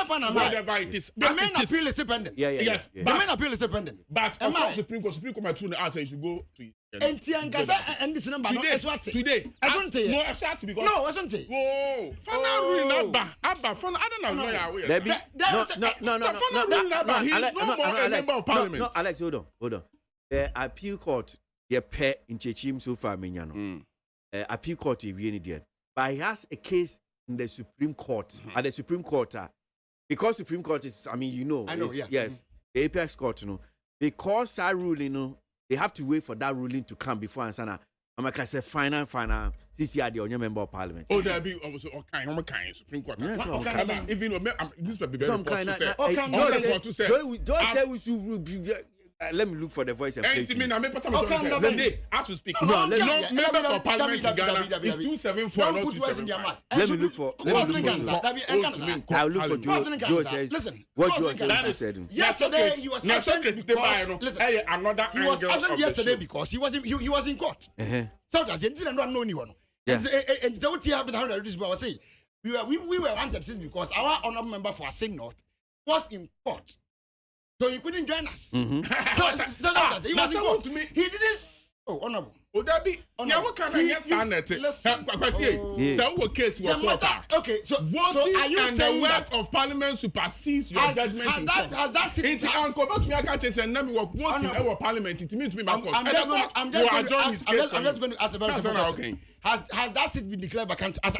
final? Whatever it is. The main appeal is still pending. Yes. The main appeal is still pending. But of course, Supreme Court might through the answer you should go to it. And this number today. I don't say no, exactly because no, wasn't it? Oh, final ruling Abba, I don't know where you No, Alex, hold on. The appeal court, the pair in Chechim so far, Minyano. Appeal court, if you need but he has a case in the Supreme Court, at the Supreme Court, because Supreme Court is, I know, yes, the apex court, because that ruling, they have to wait for that ruling to come before Ansana. I'm like I said, final. CCR the only member of parliament. Oh, there be also all kind Supreme Court. Yes, even this might be very some kind of. Let me look for the voice and play. As to speak. No, members of parliament in Ghana is 274 not 275. Let me look for. I'll look for Joe says. Listen, what Joe said. Yesterday he was absent yesterday because he was in court. So that's it. Didn't know anyone. And the OT have been was saying we were wanted since because our honorable member for Asing North was in court. So he couldn't join us. So he was in court. He did this. Oh, honorable. Oh, that be. What kind of yes, case okay, so are you and saying the that words of parliament supersedes your judgment in court? Has that it can come back to me. I can't say name of voting in our parliament. It means to be my court. I'm just going to ask a very simple question. Has that seat been declared vacant as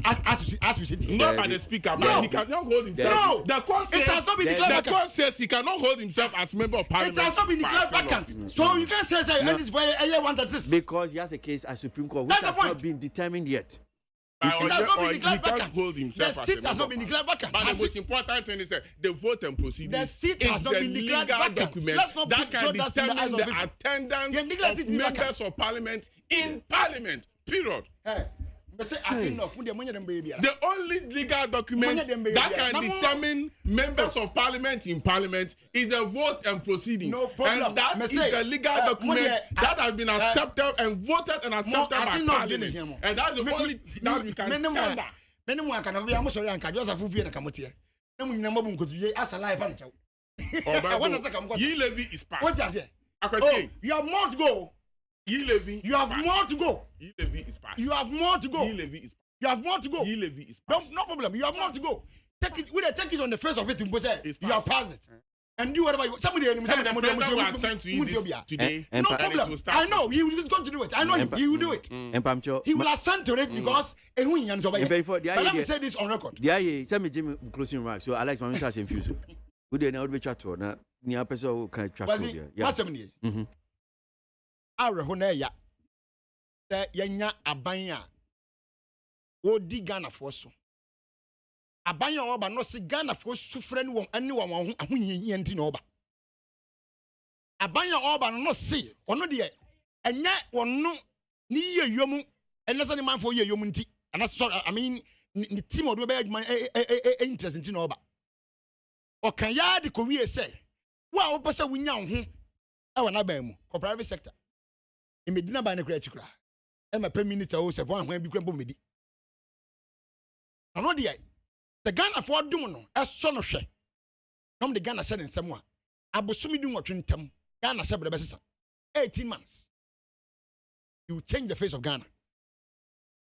we sit here? Not by the speaker, but he cannot hold himself. No, the court says, it has not been declared vacant. The court says he cannot hold himself as member of parliament. It has not been declared vacant. So you can't say and it's for a year 136. Because he has a case at Supreme Court which has not been determined yet. It has not been declared vacant. The seat has not been declared vacant. But the most important thing is that the vote and proceedings the seat has not been declared vacant. Document that can determine the attendance of members of parliament in parliament. Period. The only legal document that can determine members of parliament in parliament is the vote and proceedings. No problem. And that is the legal document that has been accepted and voted and accepted by parliament. And that's the only that we can tender. Levy is passed. What's that say? You have more to go. You have more to go. Levy is passed. You have more to go. Levy is passed. You have more to go. Levy is passed. No problem. You have more to go. Take it on the face of it. You have passed it. And do whatever you want. Somebody will send to you today. No problem. I know he is going to do it. I know he will do it. He will assent to it because but let me say this on record. Yeah, send me closing remarks. So Alex, my says infused. Who did not be chat to na near person who can chat to you. What's happening? Arehoneya that yanya abanya odi Ghana for so abanya oba no se Ghana for sufre ni won ani won ahunyi enti na oba abanya oba no se ono de enye wonno ni yeyom enese ni manfo yeyom nti ana so I mean ni team odo be adwuma interest nti na oba o kan ya de ko wie say wo a wo pese wunya ho e wona ban mu ko private sector Medina by the critical. I'm a prime minister who said one when we can boom me. I know the Ghana for Dumono, as son of Shay. Come the Ghana said in someone. I was swimming doing what Ghana said the best 18 months. You change the face of Ghana.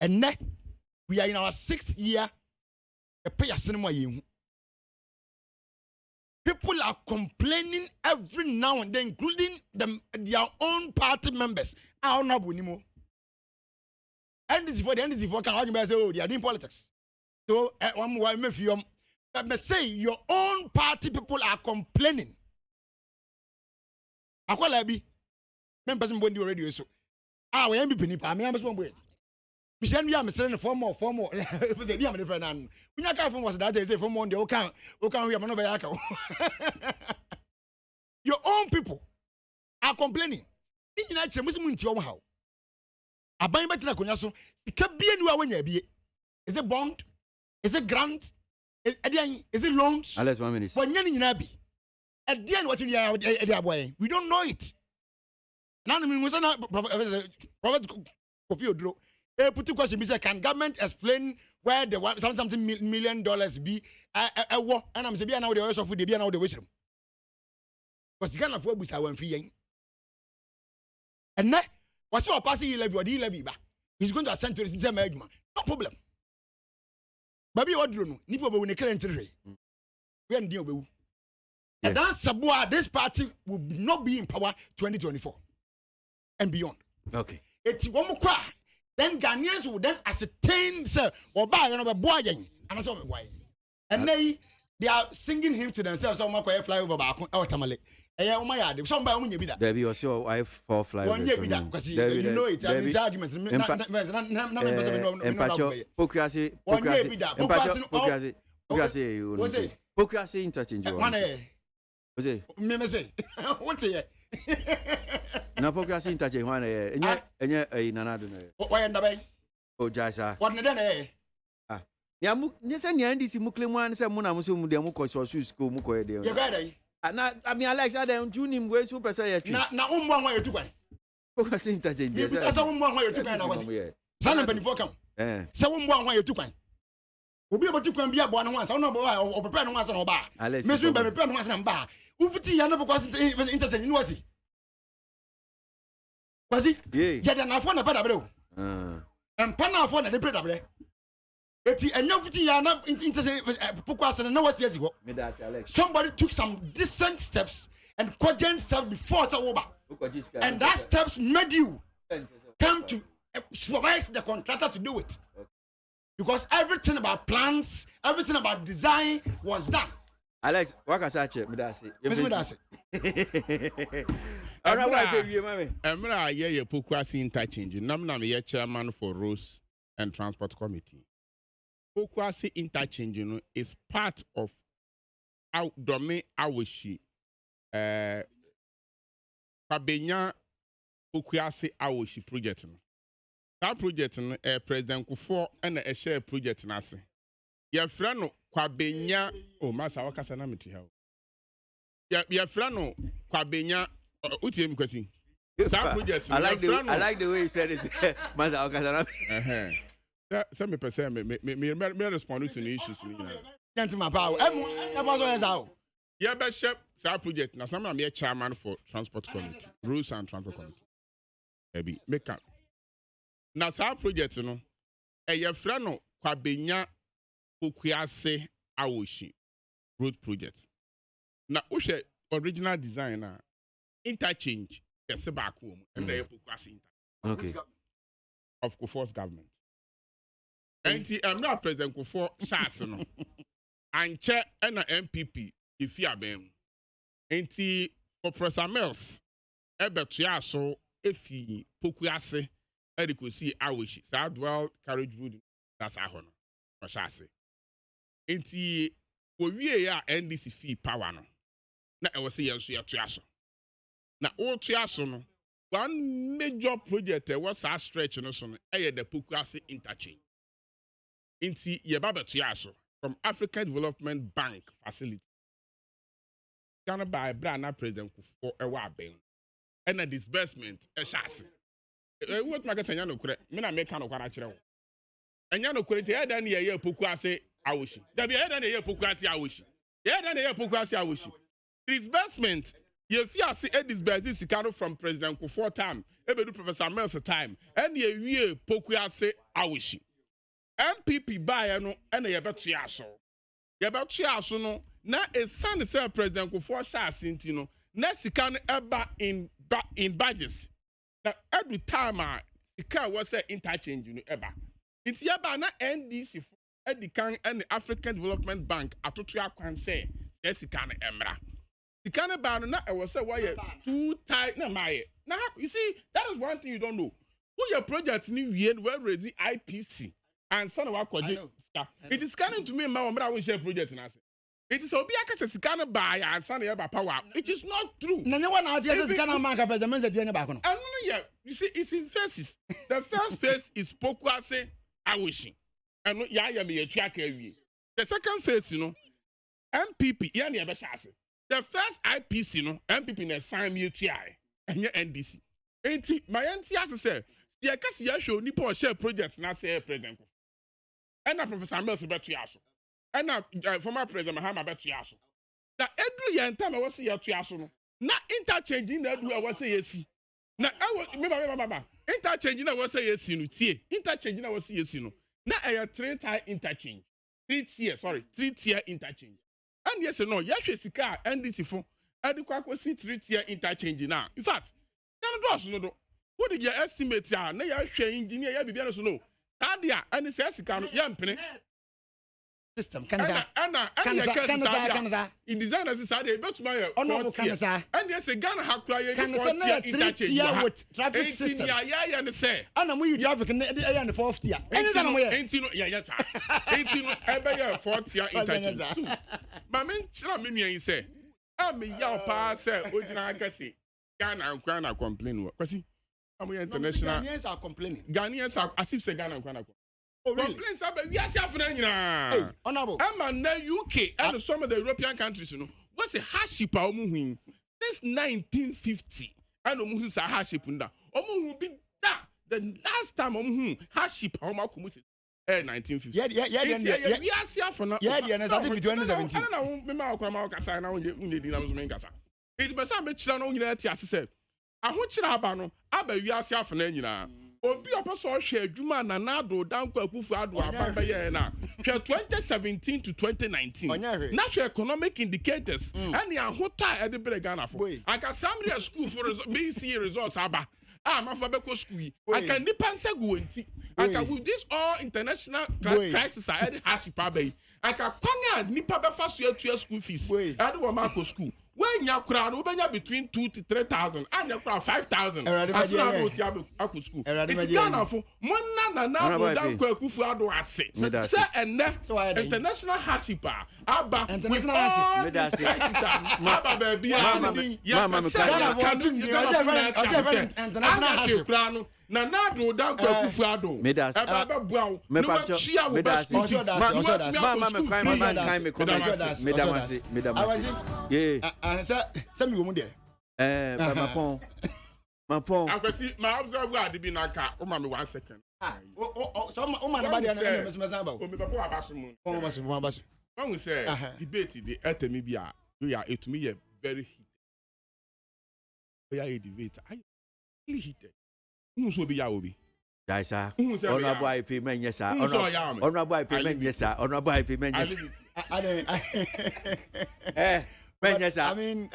And now we are in our 6th year. A pay a cinema you. People are complaining every now and then, including their own party members. I don't know anymore. And this is for can argue say, oh, they are doing politics. So, one more film. But say your own party people are complaining. I call Abby. Members when you already so. We am penny. I mean, I'm just one way. Michelle, we are selling for more. It was a dear friend. When I come from was that they say for more, they can't hear Manobayaka. Your own people are complaining. In actually, Muslim in your house. I buy better than Conyaso. It can be anywhere when you be. Is it bond? Is it grant? Is it loans? Unless 1 minute. When you're in at the end, what you boy, we don't know it. Now, I mean, was not Prophet Kofi Odro. Put two questions. Can government explain where the something $1 million be a war? And I'm saying, now the rest of the be now the wisdom. Because Ghana for Busa went free. And now, what's your passing levy or levy back? He's going to ascend to the Agyeman. No problem. Baby, what do you know? Nipo will make it entry. We are deal with. And that's Sabua, this party will not be in power 2024 and beyond. Okay. It's one more cry. Then Ghanaians will then ascertain, sir, or buy another boy, and I saw why. And they are singing him to themselves. So my fly over back or Tamale. Oh my God, somebody won't be that. There be also wife for fly. One year be that because you know it's an argument. Pokrasi, Pokrasi interchange. What's it? Me say. What's it? Na Pokrasi interchange one enya nanado na. Why and the Oh Jasa. What then ah. Ya mu nyesa nya ndisi muklemu an se mu na mu so mu de mu ko so school mu ko de. You got it. Na I mean Alex Adam Juni we so person ya twi. Na umbo an wa yetu kwan. Pokrasi interchange. Bi asa umbo an wa yetu kwan na wasi. Sana penifo kam. Se umbo an wa yetu kwan. Obi obotu kwan bia bo no wansa no bo o prepare no wansa no ba. Me so be prepare no wansa na ba. Ufuti ya no because interchange ni wasi. Wasi? Jada na fo na pada bre o. Empana afọ na de pray dabre. Eti enya futi ya na interchange pokwase na wasi asigo. Somebody took some decent steps and cogent steps before Sawoba. And that steps made you come to supervise the contractor to do it. Because everything about plans, everything about design was done. Alex, what can I say? Midasi. I'm a Pokwasi interchange. I'm a chairman for Roads and Transport Committee. Pokwasi interchange is part of our domain awishi. Pabenya Pokwasi awishi project. That project President Kufuor and a share project nase. Your friend Kwabenya Masa wakasa na miti hao. Your friend Kwabenya UTM question. Project. I like the way you said it. Masa wakasa na. Some person me respond to the issues. Gentleman power. Yeah, but chef project. Now some I'm a chairman for Transport Committee, Rules and Transport Committee. Maybe make up. Now, our project, your friend Kwabenya Pokwasi Awoshi road project. Now, what's original designer interchange the back home and the Pokwasi okay of Kufuor's government. And I'm not President Kufuor Shas and chair and MPP if you are them. And for Professor Mills, Ebetia so if he Pokwasi. You could see Awishi. So I dwell carriage wood. That's a honor. Or shall I say? Inti we are NDC fee power no. Na I was say yes, your triaso. Na all triaso no. One major project was a stretch no son. The Pokwasi interchange. Inti ye baba triaso from African Development Bank facility. Ghana by Brana President Kufuor Ewaben. And a disbursement a chassis. What market and Yano Kure? Mina make kind of Quaracho. And Yano Kure, the other year Pokwasi Awishi. There be other year Pokwasi Awishi. The other year Pokwasi Awishi. Disbursement, you see a disbursement from President Kufuor time, ever do Professor Mills time, and ye Pokwasi Awishi. MPP buy no and a betriaso. Ye betriaso no, na a son is President Kufuor Shasintino, Nessican eba in badges. Now, every time the car was an interchange, ever. It's yaba na NDC at the Kang and the African Development Bank at Tutria can say, yes, it can emra. The can about na I was say why too tight na my. Now you see that is one thing you don't know. Who your project new year where raising IPC and son of our it is coming to me, my will share project and I say. It is Obiaka Sikana by and Sunny power. It is not true. No one out here is going to mark up as a man that you're back on. You see, it's in phases. The first phase is Pokwasi Awishi. And Yaya me a track every. The second phase, MPP, the first IPC, MPP na sign UTI, and your NDC. My NTS said, the Acacia show Nippon share projects now say president. And Professor Mills about Triaso. And former President Mahama about Triaso. Now, every year time I was here Triaso. Now, interchanging that I was say yes. Now, I was remember, interchanging I was say yes, interchanging I was say yes. Now, I have 3-tier interchange. 3-tier interchange. And yes, no, yes, car and this phone. I do quite see 3-tier interchange now. In fact, no. What did you estimate? Now, you are engineer, you be able to know. Adia, and the says, Yampene system. Canada. In designers is a but my honorable Canada. And yes, a Ghana have client interchange with traffic system. Yeah, and say, and I'm with traffic in the 4th year. Ain't you ever 4th year interchange? My men, Chlamini say, I'm a young pass, would I say, Ghana and Ghana complain. International Ghanaians are complaining. Ghanaians are as if say Ghana and Ghana. Oh, really? Complaints about we are suffering. Honorable. I'm now UK and some of the European countries, what's a hardship? Since 1950, I don't know who's a hardship. Will be that the last time hardship. How much? 1950. Yeah. We are suffering. Yeah. I think 2017. I don't remember how I now it was a bit children on your said. I want you to have aba wiase afena nyina obi opeso hwe adwuma na nado danko akufu ado abamba ye na hwe 2017 to 2019 national economic indicators and ahota e de bere Ghana for aka samria school for BC results aba mafa beko school aka nipa nsegu enti aka with this all international crisis are the harsh pay aka kwanya nipa befa so atua school fees ade wo marco school when you crowd, we bring between 2,000 to 3,000, and you crowd 5,000. As you go to school, it's Ghana for one na we don't go kufu ado ase. Say and international hardship, Abba international hardship. Abba baby, mama, international hardship. Na do down kwa kufu ado eba buawo me chia wo ba me wo mu de mapon akwasi ma observe ade bi na ka o ma me 1 second so o ma na ba de na me san ba o me papa abaso mu when we say debate the etemi bi a you are etumi ye very heated we are a debate I really heated. So be yaobi. Daisa. Honorable IP men yes sir. Honorable IP men yes sir. Honorable IP men yes. Men yes sir. I mean,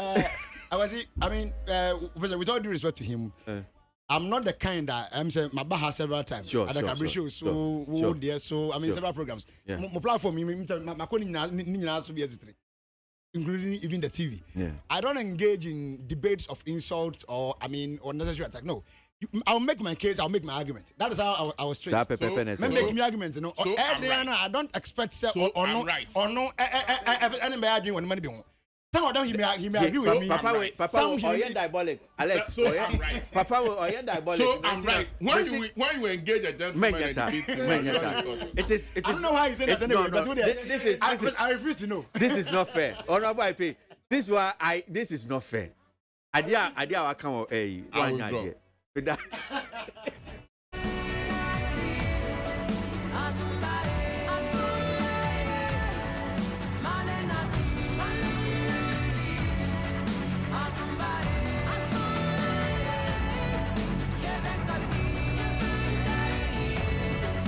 with all due respect to him, I'm not the kind that I'm saying my bar has several times. Sure. So I mean several programs. My platform, my including even the TV. Yeah. I don't engage in debates of insults or unnecessary attack. No. I'll make my case. I'll make my argument. That is how I was trained. Make me argument. I don't expect right. Or no. Anybody arguing when money be on. Some of them he may agree with me. Papa, are you diabolic, Alex? So I'm right. Papa, are you diabolic? So I'm right. When you engage a gentleman, it is. I don't know why you say that anyway. But this is. I refuse to know. This is not fair. Honorable IP. This is not fair. Idea. I come. One idea.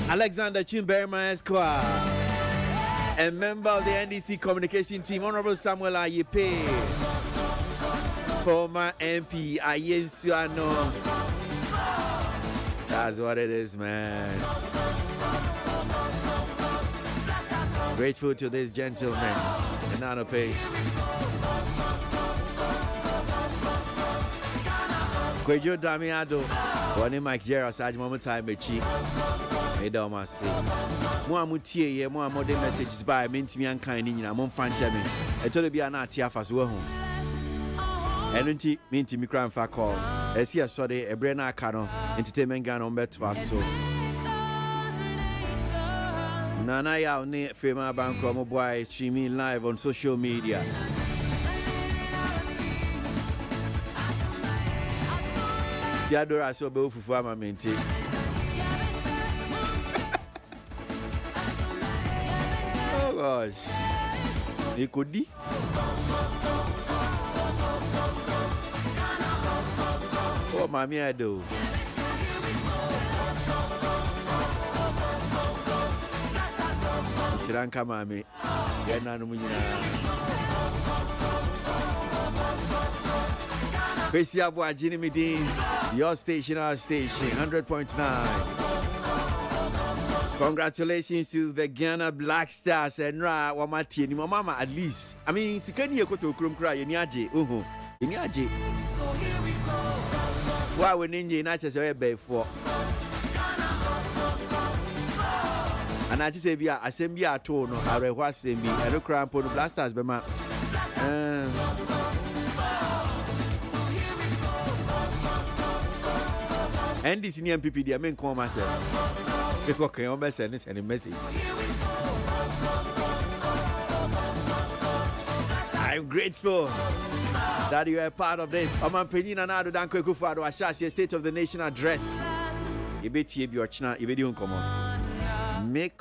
Alexander Chimberman Esquire, a member of the NDC communication team, Honorable Samuel Ayepe, former MP Ayensuano. That's what it is, man. Grateful to this gentleman. Nanope. Kwejo Damiado. One Mike Gerard Saj Moment Time Mechi. Medoma say. Mo amutie ye mo amode messages by mentimi ankan ni nyina mo mfa nche me. E to be ana atia fa so hu. Enunti mentimi kran fa calls. Esi asode ebre na aka no entertainment Ghana on beto so. Nana ya ne Fema Bankromo boy streaming live on social media. Yadora so be fufu amamente. Oh gosh. Ikodi. Oh mami ado. Siranka mami. Yana no munyina. Kwesi Abu Ajini Midin, your station, our station, 100.9. Congratulations to the Ghana Black Stars and Ra Wamati ni mama at least. I mean, sikani yekoto krum kra yeniaje. Yeniaje. Wa we ninje na chese we be for. Ana ti se bia asem bia ato no arehwa asem bi ero kra mpo no Black Stars be ma. And this new MPP, the main come myself. People can send a message. I'm grateful that you are part of this. I'm Penina Nado Danko Kufado Ashasi State of the Nation address. You bet you be your china, you be doing come on. Make